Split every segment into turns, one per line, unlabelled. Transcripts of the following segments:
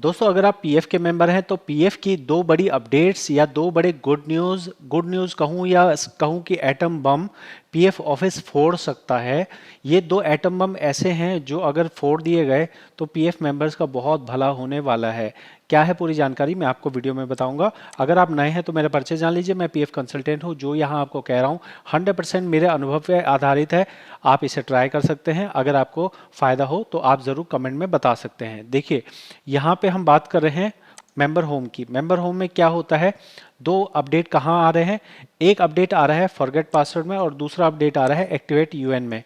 दोस्तों अगर आप पीएफ के मेंबर हैं तो पीएफ की दो बड़ी अपडेट्स या दो बड़े गुड न्यूज़ कहूँ या कहूँ कि एटम बम पीएफ ऑफिस फोड़ सकता है। ये दो एटम बम ऐसे हैं जो अगर फोड़ दिए गए तो पीएफ मेंबर्स का बहुत भला होने वाला है। क्या है पूरी जानकारी मैं आपको वीडियो में बताऊंगा। अगर आप नए हैं तो मेरा परिचय जान लीजिए। मैं पीएफ कंसल्टेंट हूं। जो यहां आपको कह रहा हूं 100% मेरे अनुभव पे आधारित है। आप इसे ट्राई कर सकते हैं। अगर आपको फायदा हो तो आप जरूर कमेंट में बता सकते हैं। देखिए यहाँ पे हम बात कर रहे हैं मेंबर होम की। मेंबर होम में क्या होता है, दो अपडेट कहाँ आ रहे हैं। एक अपडेट आ रहा है फॉरगेट पासवर्ड में और दूसरा अपडेट आ रहा है एक्टिवेट यूएन में।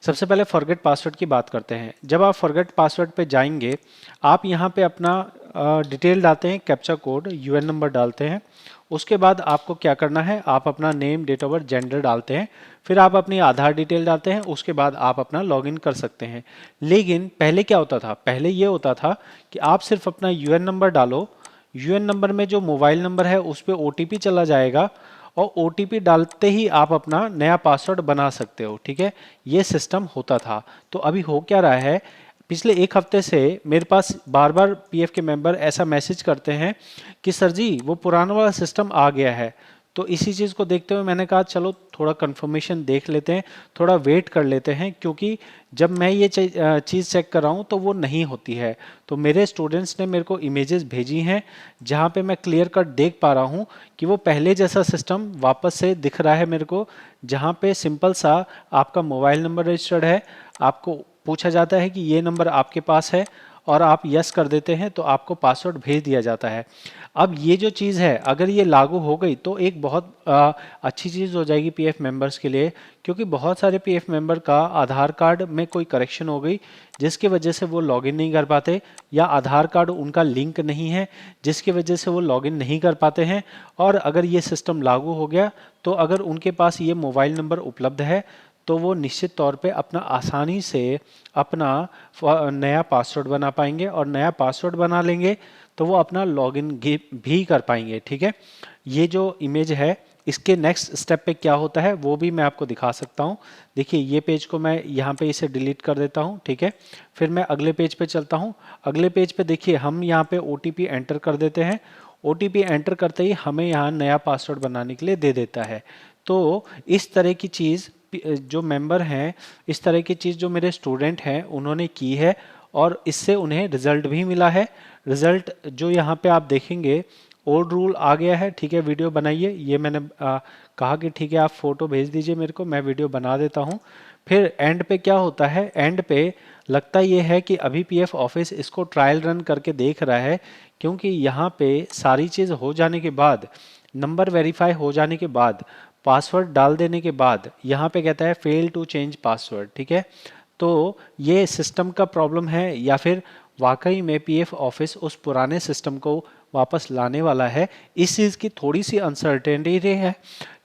सबसे पहले फॉरगेट पासवर्ड की बात करते हैं। जब आप फॉरगेट पासवर्ड पे जाएंगे आप यहाँ पे अपना डिटेल डालते हैं, कैप्चा कोड यूएन नंबर डालते हैं। उसके बाद आपको क्या करना है, आप अपना name, date of birth, gender डालते हैं। फिर आप अपनी आधार डिटेल डालते हैं। उसके बाद आप अपना लॉगिन कर सकते हैं। लेकिन पहले क्या होता था, पहले ये होता था कि आप सिर्फ अपना यूएन नंबर डालो। यूएन नंबर में जो मोबाइल नंबर है उस पर ओटीपी चला जाएगा और ओटीपी डालते ही आप अपना नया पासवर्ड बना सकते हो। ठीक है, ये सिस्टम होता था। तो अभी हो क्या रहा है, पिछले एक हफ्ते से मेरे पास बार बार पीएफ के मेंबर ऐसा मैसेज करते हैं कि सर जी वो पुराना वाला सिस्टम आ गया है। तो इसी चीज़ को देखते हुए मैंने कहा चलो थोड़ा कंफर्मेशन देख लेते हैं, थोड़ा वेट कर लेते हैं, क्योंकि जब मैं ये चीज़ चेक कर रहा हूँ तो वो नहीं होती है। तो मेरे स्टूडेंट्स ने मेरे को इमेजेस भेजी हैं जहाँ पे मैं क्लियर कट देख पा रहा हूँ कि वो पहले जैसा सिस्टम वापस से दिख रहा है मेरे को, जहाँ पे सिंपल सा आपका मोबाइल नंबर रजिस्टर्ड है, आपको पूछा जाता है कि ये नंबर आपके पास है और आप यस कर देते हैं तो आपको पासवर्ड भेज दिया जाता है। अब ये जो चीज़ है अगर ये लागू हो गई तो एक बहुत अच्छी चीज़ हो जाएगी पीएफ मेंबर्स के लिए, क्योंकि बहुत सारे पीएफ मेंबर का आधार कार्ड में कोई करेक्शन हो गई जिसकी वजह से वो लॉगिन नहीं कर पाते, या आधार कार्ड उनका लिंक नहीं है जिसकी वजह से वो लॉगिन नहीं कर पाते हैं। और अगर ये सिस्टम लागू हो गया तो अगर उनके पास ये मोबाइल नंबर उपलब्ध है तो वो निश्चित तौर पे अपना आसानी से अपना नया पासवर्ड बना पाएंगे और नया पासवर्ड बना लेंगे तो वो अपना लॉगिन भी कर पाएंगे। ठीक है, ये जो इमेज है इसके नेक्स्ट स्टेप पे क्या होता है वो भी मैं आपको दिखा सकता हूँ। देखिए ये पेज को मैं यहाँ पे इसे डिलीट कर देता हूँ। ठीक है, फिर मैं अगले पेज पे चलता हूँ। अगले पेज पे देखिए हम यहाँ पे ओटीपी एंटर कर देते हैं। ओटीपी एंटर करते ही हमें यहाँ नया पासवर्ड बनाने के लिए दे देता है। तो इस तरह की चीज़ जो मेंबर हैं, इस तरह की चीज़ जो मेरे स्टूडेंट हैं उन्होंने की है और इससे उन्हें रिजल्ट भी मिला है। रिजल्ट जो यहाँ पे आप देखेंगे ओल्ड रूल आ गया है। ठीक है, वीडियो बनाइए। ये मैंने कहा कि ठीक है आप फोटो भेज दीजिए मेरे को, मैं वीडियो बना देता हूँ। फिर एंड पे क्या होता है, एंड पे लगता ये है कि अभी पीएफ ऑफिस इसको ट्रायल रन करके देख रहा है, क्योंकि यहाँ पे सारी चीज़ हो जाने के बाद, नंबर वेरीफाई हो जाने के बाद, पासवर्ड डाल देने के बाद यहाँ पे कहता है फेल टू चेंज पासवर्ड। ठीक है, तो ये सिस्टम का प्रॉब्लम है या फिर वाकई में पीएफ ऑफिस उस पुराने सिस्टम को वापस लाने वाला है, इस चीज़ की थोड़ी सी अनसर्टेनिटी है।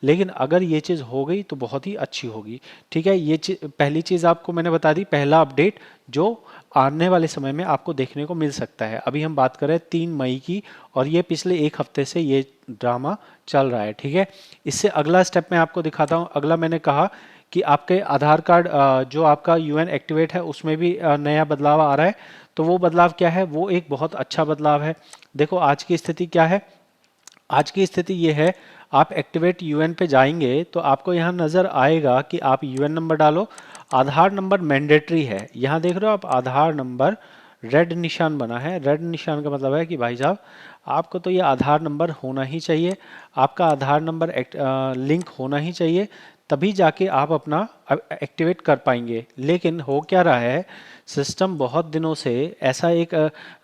लेकिन अगर ये चीज़ हो गई तो बहुत ही अच्छी होगी। ठीक है, ये पहली चीज़ आपको मैंने बता दी, पहला अपडेट जो आने वाले समय में आपको देखने को मिल सकता है। अभी हम बात कर रहे हैं 3 मई की और ये पिछले एक हफ्ते से ये ड्रामा चल रहा है। ठीक है, इससे अगला स्टेप मैं आपको दिखाता हूँ। अगला मैंने कहा कि आपके आधार कार्ड जो आपका यूएन एक्टिवेट है उसमें भी नया बदलाव आ रहा है। तो वो बदलाव क्या है, वो एक बहुत अच्छा बदलाव है। देखो आज की स्थिति क्या है, आज की स्थिति ये है, आप एक्टिवेट यूएन पे जाएंगे तो आपको यहाँ नज़र आएगा कि आप यूएन नंबर डालो। आधार नंबर मैंडेटरी है, यहाँ देख रहे हो आप आधार नंबर रेड निशान बना है। रेड निशान का मतलब है कि भाई साहब आपको तो ये आधार नंबर होना ही चाहिए, आपका आधार नंबर लिंक होना ही चाहिए, तभी जाके आप अपना एक्टिवेट कर पाएंगे। लेकिन हो क्या रहा है, सिस्टम बहुत दिनों से ऐसा एक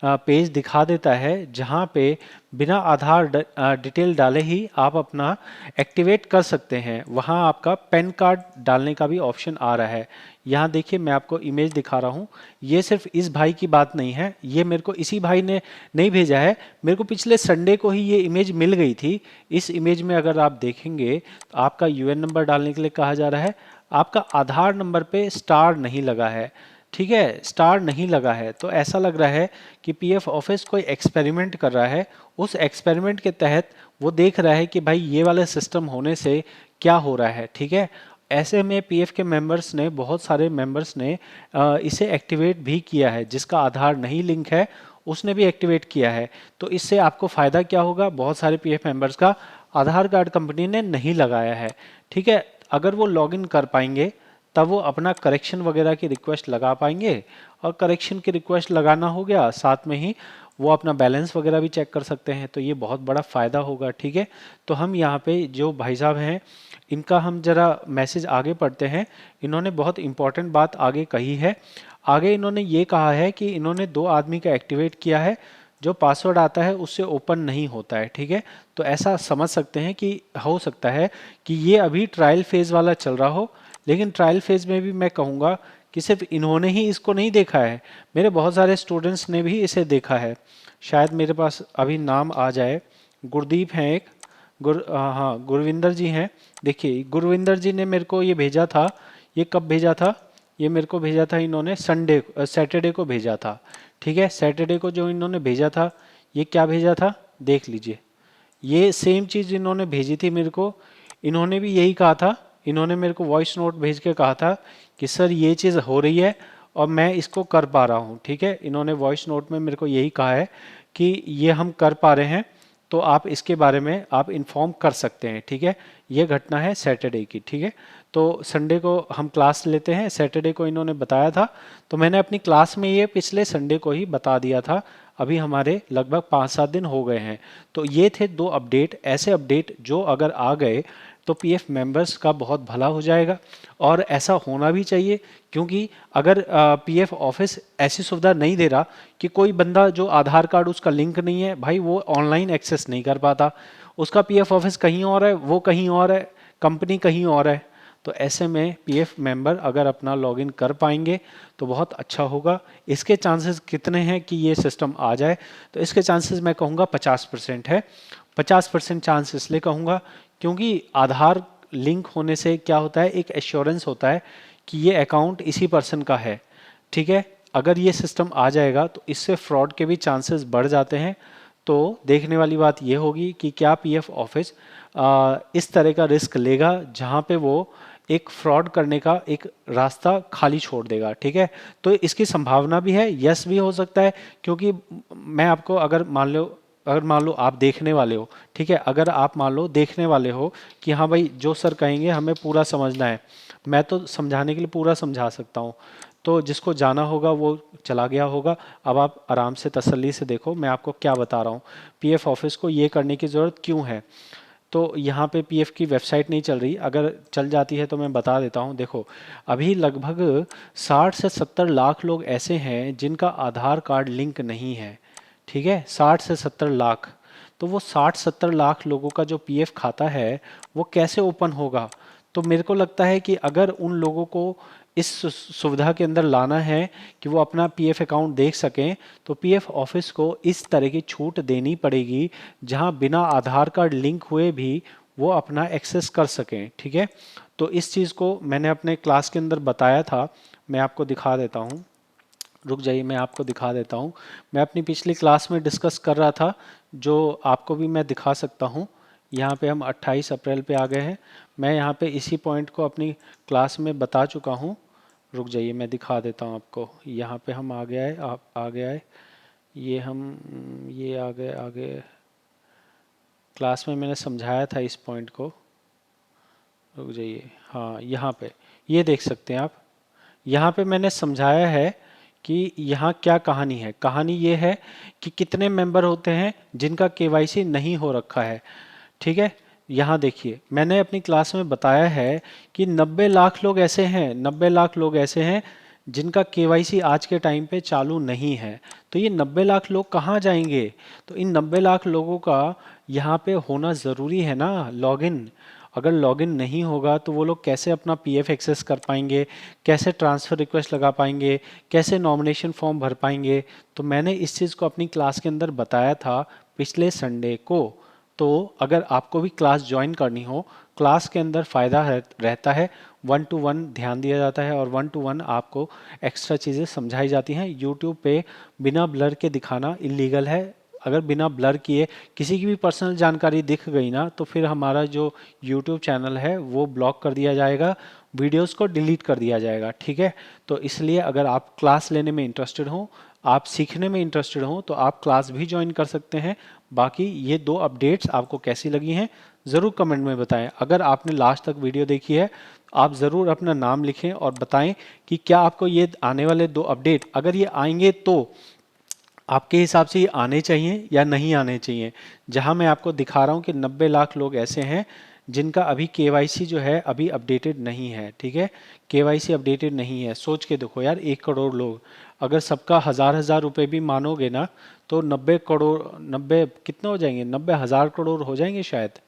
पेज दिखा देता है जहाँ पे बिना आधार डिटेल डाले ही आप अपना एक्टिवेट कर सकते हैं। वहाँ आपका पैन कार्ड डालने का भी ऑप्शन आ रहा है। यहाँ देखिए मैं आपको इमेज दिखा रहा हूँ। ये सिर्फ इस भाई की बात नहीं है, ये मेरे को इसी भाई ने नहीं भेजा है, मेरे को पिछले संडे को ही ये इमेज मिल गई थी। इस इमेज में अगर आप देखेंगे तो आपका यूएन नंबर डालने के लिए कहा जा रहा है, आपका आधार नंबर पे स्टार नहीं लगा है। ठीक है, स्टार नहीं लगा है तो ऐसा लग रहा है कि पीएफ ऑफिस कोई एक्सपेरिमेंट कर रहा है। उस एक्सपेरिमेंट के तहत वो देख रहा है कि भाई ये वाला सिस्टम होने से क्या हो रहा है। ठीक है, ऐसे में पीएफ के मेंबर्स ने, बहुत सारे मेंबर्स ने इसे एक्टिवेट भी किया है जिसका आधार नहीं लिंक है, उसने भी एक्टिवेट किया है। तो इससे आपको फ़ायदा क्या होगा, बहुत सारे पीएफ मेंबर्स का आधार कार्ड कंपनी ने नहीं लगाया है, ठीक है। अगर वो लॉगिन कर पाएंगे तब वो अपना करेक्शन वगैरह की रिक्वेस्ट लगा पाएंगे, और करेक्शन की रिक्वेस्ट लगाना हो गया, साथ में ही वो अपना बैलेंस वगैरह भी चेक कर सकते हैं। तो ये बहुत बड़ा फ़ायदा होगा, ठीक है। तो हम यहाँ पे जो भाई साहब हैं इनका हम जरा मैसेज आगे पढ़ते हैं। इन्होंने बहुत इंपॉर्टेंट बात आगे कही है। आगे इन्होंने ये कहा है कि इन्होंने 2 आदमी का एक्टिवेट किया है, जो पासवर्ड आता है उससे ओपन नहीं होता है, ठीक है। तो ऐसा समझ सकते हैं कि हो सकता है कि ये अभी ट्रायल फेज़ वाला चल रहा हो, लेकिन ट्रायल फेज़ में भी मैं कहूँगा कि सिर्फ इन्होंने ही इसको नहीं देखा है, मेरे बहुत सारे स्टूडेंट्स ने भी इसे देखा है। शायद मेरे पास अभी नाम आ जाए, गुरदीप हैं एक, हाँ गुरविंदर जी हैं। देखिए गुरविंदर जी ने मेरे को ये भेजा था, ये कब भेजा था, ये मेरे को भेजा था इन्होंने सैटरडे को भेजा था, ठीक है। सैटरडे को जो इन्होंने भेजा था, ये क्या भेजा था देख लीजिए, ये सेम चीज़ इन्होंने भेजी थी मेरे को। इन्होंने भी यही कहा था, इन्होंने मेरे को वॉइस नोट भेज के कहा था कि सर ये चीज़ हो रही है और मैं इसको कर पा रहा हूँ, ठीक है। इन्होंने वॉइस नोट में मेरे को यही कहा है कि ये हम कर पा रहे हैं, तो आप इसके बारे में आप इन्फॉर्म कर सकते हैं, ठीक है। ये घटना है सैटरडे की, ठीक है। तो संडे को हम क्लास लेते हैं, सैटरडे को इन्होंने बताया था, तो मैंने अपनी क्लास में ये पिछले संडे को ही बता दिया था। अभी हमारे लगभग 5-7 दिन हो गए हैं। तो ये थे 2 अपडेट, ऐसे अपडेट जो अगर आ गए तो पीएफ मेंबर्स का बहुत भला हो जाएगा, और ऐसा होना भी चाहिए। क्योंकि अगर पीएफ ऑफिस ऐसी सुविधा नहीं दे रहा कि कोई बंदा जो आधार कार्ड उसका लिंक नहीं है, भाई वो ऑनलाइन एक्सेस नहीं कर पाता, उसका पीएफ ऑफिस कहीं और है, वो कहीं और है, कंपनी कहीं और है। तो ऐसे में पीएफ मेंबर अगर अपना लॉगिन कर पाएंगे तो बहुत अच्छा होगा। इसके चांसेस कितने हैं कि ये सिस्टम आ जाए, तो इसके चांसेस मैं कहूँगा 50% है। 50% चांस इसलिए कहूँगा क्योंकि आधार लिंक होने से क्या होता है, एक एश्योरेंस होता है कि ये अकाउंट इसी पर्सन का है, ठीक है। अगर ये सिस्टम आ जाएगा तो इससे फ्रॉड के भी चांसेस बढ़ जाते हैं। तो देखने वाली बात ये होगी कि क्या पीएफ ऑफिस इस तरह का रिस्क लेगा जहाँ पे वो एक फ्रॉड करने का एक रास्ता खाली छोड़ देगा, ठीक है। तो इसकी संभावना भी है, यस भी हो सकता है। क्योंकि मैं आपको अगर मान लो आप देखने वाले हो, ठीक है, अगर आप मान लो देखने वाले हो कि हाँ भाई जो सर कहेंगे हमें पूरा समझना है, मैं तो समझाने के लिए पूरा समझा सकता हूँ, तो जिसको जाना होगा वो चला गया होगा। अब आप आराम से तसल्ली से देखो मैं आपको क्या बता रहा हूँ, पीएफ ऑफिस को ये करने की ज़रूरत क्यों है। तो यहाँ पे पीएफ की वेबसाइट नहीं चल रही, अगर चल जाती है तो मैं बता देता हूँ। देखो अभी लगभग 60 से 70 लाख लोग ऐसे हैं जिनका आधार कार्ड लिंक नहीं है, ठीक है, 60 से 70 लाख। तो वो 60-70 लाख लोगों का जो पीएफ खाता है वो कैसे ओपन होगा। तो मेरे को लगता है कि अगर उन लोगों को इस सुविधा के अंदर लाना है कि वो अपना पीएफ अकाउंट देख सकें, तो पीएफ ऑफिस को इस तरह की छूट देनी पड़ेगी जहां बिना आधार कार्ड लिंक हुए भी वो अपना एक्सेस कर सकें, ठीक है। तो इस चीज़ को मैंने अपने क्लास के अंदर बताया था, मैं आपको दिखा देता हूँ, रुक जाइए मैं आपको दिखा देता हूँ। मैं अपनी पिछली क्लास में डिस्कस कर रहा था, जो आपको भी मैं दिखा सकता हूँ। यहाँ पे हम 28 अप्रैल पे आ गए हैं, मैं यहाँ पे इसी पॉइंट को अपनी क्लास में बता चुका हूँ। रुक जाइए मैं दिखा देता हूँ आपको। यहाँ पे हम आ गया है, आप आ गया है, ये हम ये आगे क्लास में मैंने समझाया था इस पॉइंट को। रुक जाइए, हाँ यहाँ पे ये देख सकते हैं आप, यहाँ पे मैंने समझाया है कि यहाँ क्या कहानी है। कहानी ये है कि कितने मेंबर होते हैं जिनका केवाईसी नहीं हो रखा है, ठीक है। यहाँ देखिए मैंने अपनी क्लास में बताया है कि 90 लाख लोग ऐसे हैं, 90 लाख लोग ऐसे हैं जिनका केवाईसी आज के टाइम पे चालू नहीं है। तो ये 90 लाख लोग कहाँ जाएंगे, तो इन 90 लाख लोगों का यहाँ पे होना ज़रूरी है ना लॉगिन। अगर लॉगिन नहीं होगा तो वो लोग कैसे अपना पीएफ एक्सेस कर पाएंगे, कैसे ट्रांसफ़र रिक्वेस्ट लगा पाएंगे, कैसे नॉमिनेशन फॉर्म भर पाएंगे। तो मैंने इस चीज़ को अपनी क्लास के अंदर बताया था पिछले संडे को। तो अगर आपको भी क्लास ज्वाइन करनी हो, क्लास के अंदर फ़ायदा रहता है, 1-to-1 ध्यान दिया जाता है और 1-to-1 आपको एक्स्ट्रा चीज़ें समझाई जाती हैं। यूट्यूब पे बिना ब्लर के दिखाना इलीगल है। अगर बिना ब्लर किए किसी की भी पर्सनल जानकारी दिख गई ना, तो फिर हमारा जो यूट्यूब चैनल है वो ब्लॉक कर दिया जाएगा, वीडियोस को डिलीट कर दिया जाएगा, ठीक है। तो इसलिए अगर आप क्लास लेने में इंटरेस्टेड हो, आप सीखने में इंटरेस्टेड हो तो आप क्लास भी ज्वाइन कर सकते हैं। बाकी ये दो अपडेट्स आपको कैसी लगी हैं ज़रूर कमेंट में बताएं। अगर आपने लास्ट तक वीडियो देखी है आप ज़रूर अपना नाम लिखें और बताएं कि क्या आपको ये आने वाले दो अपडेट अगर ये आएंगे तो आपके हिसाब से ये आने चाहिए या नहीं आने चाहिए। जहां मैं आपको दिखा रहा हूं कि 90 लाख लोग ऐसे हैं जिनका अभी केवाईसी जो है अभी अपडेटेड नहीं है। ठीक है, केवाईसी अपडेटेड नहीं है। सोच के देखो यार, 1 करोड़ लोग, अगर सबका हजार हजार रुपए भी मानोगे ना तो 90 करोड़, 90 कितना हो जाएंगे, 90,000 करोड़ हो जाएंगे शायद।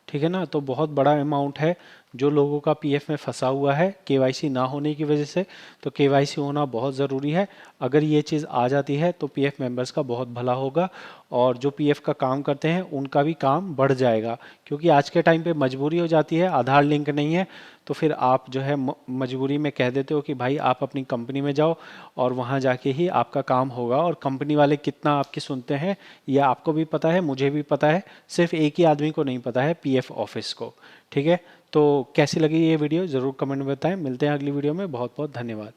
ठीक है ना, तो बहुत बड़ा अमाउंट है जो लोगों का पीएफ में फंसा हुआ है केवाईसी ना होने की वजह से। तो केवाईसी होना बहुत ज़रूरी है। अगर ये चीज़ आ जाती है तो पीएफ मेंबर्स का बहुत भला होगा और जो पीएफ का काम करते हैं उनका भी काम बढ़ जाएगा। क्योंकि आज के टाइम पे मजबूरी हो जाती है, आधार लिंक नहीं है तो फिर आप जो है मजबूरी में कह देते हो कि भाई आप अपनी कंपनी में जाओ और वहाँ जाके ही आपका काम होगा। और कंपनी वाले कितना आपकी सुनते हैं ये आपको भी पता है, मुझे भी पता है, सिर्फ एक ही आदमी को नहीं पता है, पीएफ ऑफिस को। ठीक है, तो कैसी लगी ये वीडियो ज़रूर कमेंट में बताएं। मिलते हैं अगली वीडियो में, बहुत बहुत धन्यवाद।